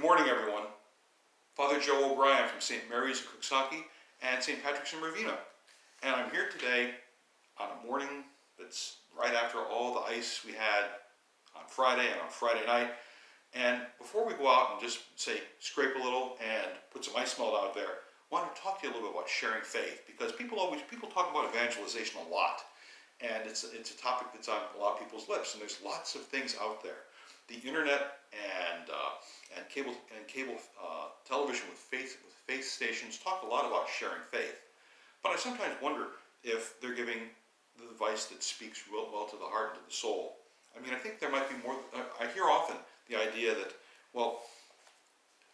morning, everyone. Father Joe O'Brien from St. Mary's in Coxsackie and St. Patrick's in Ravenna. And I'm here today on a morning that's right after all the ice we had on Friday and on Friday night. And before we go out and just say, scrape a little and put some ice melt out there, I wanted to talk to you a little bit about sharing faith, because people talk about evangelization a lot. And it's a topic that's on a lot of people's lips, and there's lots of things out there. The internet and cable television with faith stations talk a lot about sharing faith, but I sometimes wonder if they're giving the advice that speaks real well to the heart and to the soul. I mean, I think there might be more. I hear often the idea that, well,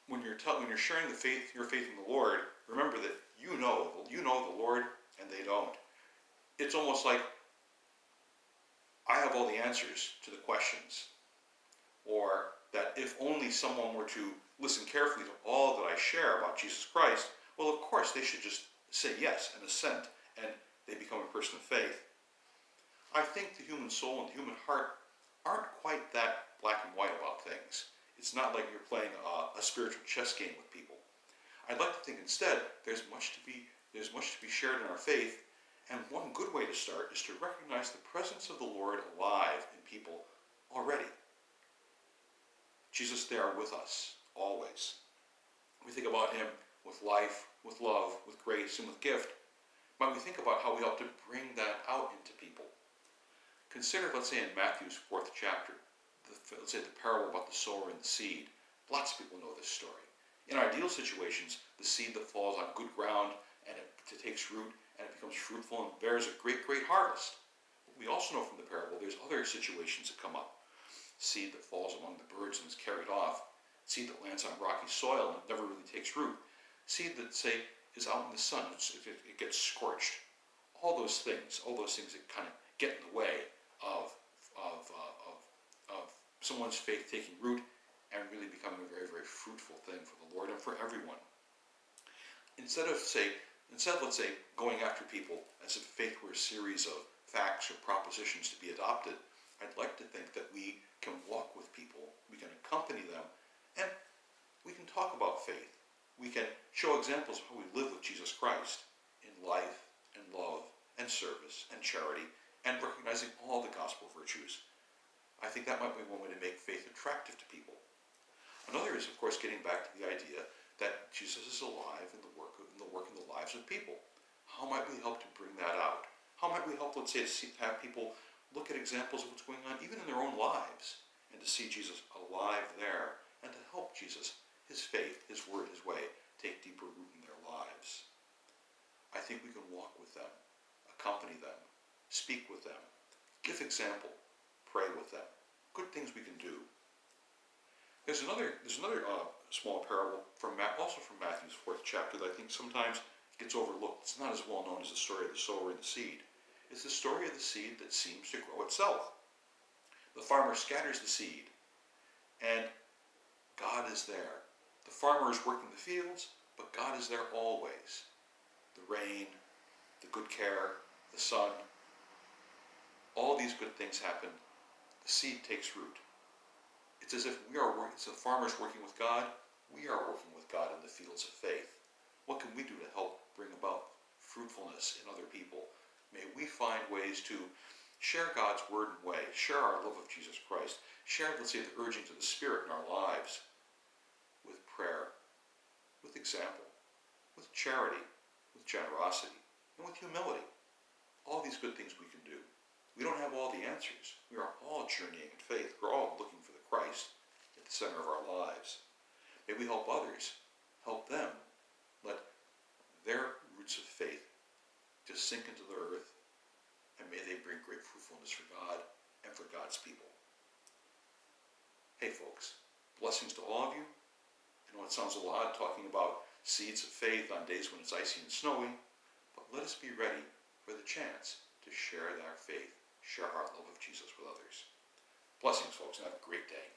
when you're sharing your faith in the Lord, remember that you know the Lord and they don't. It's almost like I have all the answers to the questions, or that if only someone were to listen carefully to all that I share about Jesus Christ, well, of course, they should just say yes and assent, and they become a person of faith. I think the human soul and the human heart aren't quite that black and white about things. It's not like you're playing a spiritual chess game with people. I'd like to think instead there's much to be shared in our faith, and one good way to start is to recognize the presence of the Lord alive in people already. Jesus there with us, always. We think about him with life, with love, with grace, and with gift. But we think about how we ought to bring that out into people. Consider, let's say, in Matthew's 4th chapter, let's say the parable about the sower and the seed. Lots of people know this story. In ideal situations, the seed that falls on good ground and it takes root and it becomes fruitful and bears a great, great harvest. But we also know from the parable there's other situations that come up. Seed that falls among the birds and is carried off. Seed that lands on rocky soil and never really takes root. Seed that, say, is out in the sun, it gets scorched. All those things that kind of get in the way of someone's faith taking root and really becoming a very, very fruitful thing for the Lord and for everyone. Instead of, let's say, going after people as if faith were a series of facts or propositions to be adopted, I'd like to think that we can walk with people, we can accompany them, and we can talk about faith. We can show examples of how we live with Jesus Christ in life and love and service and charity and recognizing all the gospel virtues. I think that might be one way to make faith attractive to people. Another is, of course, getting back to the idea that Jesus is alive in the work in the lives of people. How might we help to bring that out? How might we help, let's say, to have people look at examples of what's going on even in their own lives, and to see Jesus alive there, and to help Jesus, his faith, his word, his way, take deeper root in their lives. I think we can walk with them, accompany them, speak with them, give example, pray with them. Good things we can do. There's another small parable also from Matthew's 4th chapter that I think sometimes gets overlooked. It's not as well known as the story of the sower and the seed. It's the story of the seed that seems to grow itself. The farmer scatters the seed, and God is there. The farmer is working the fields, but God is there always. The rain, the good care, the sun, all these good things happen. The seed takes root. It's as if it's the farmer's working with God. We are working with God in the fields of faith. What can we do to help bring about fruitfulness in other people? May we find ways to share God's word and way, share our love of Jesus Christ, share, let's say, the urgings of the Spirit in our lives with prayer, with example, with charity, with generosity, and with humility. All these good things we can do. We don't have all the answers. We are all journeying in faith. We're all looking for the Christ at the center of our lives. May we help others, help them, let their roots of faith just sink into the earth, and may they bring great fruitfulness for God and for God's people. Hey folks, blessings to all of you. I know it sounds a lot talking about seeds of faith on days when it's icy and snowy, but let us be ready for the chance to share our faith, share our love of Jesus with others. Blessings, folks, and have a great day.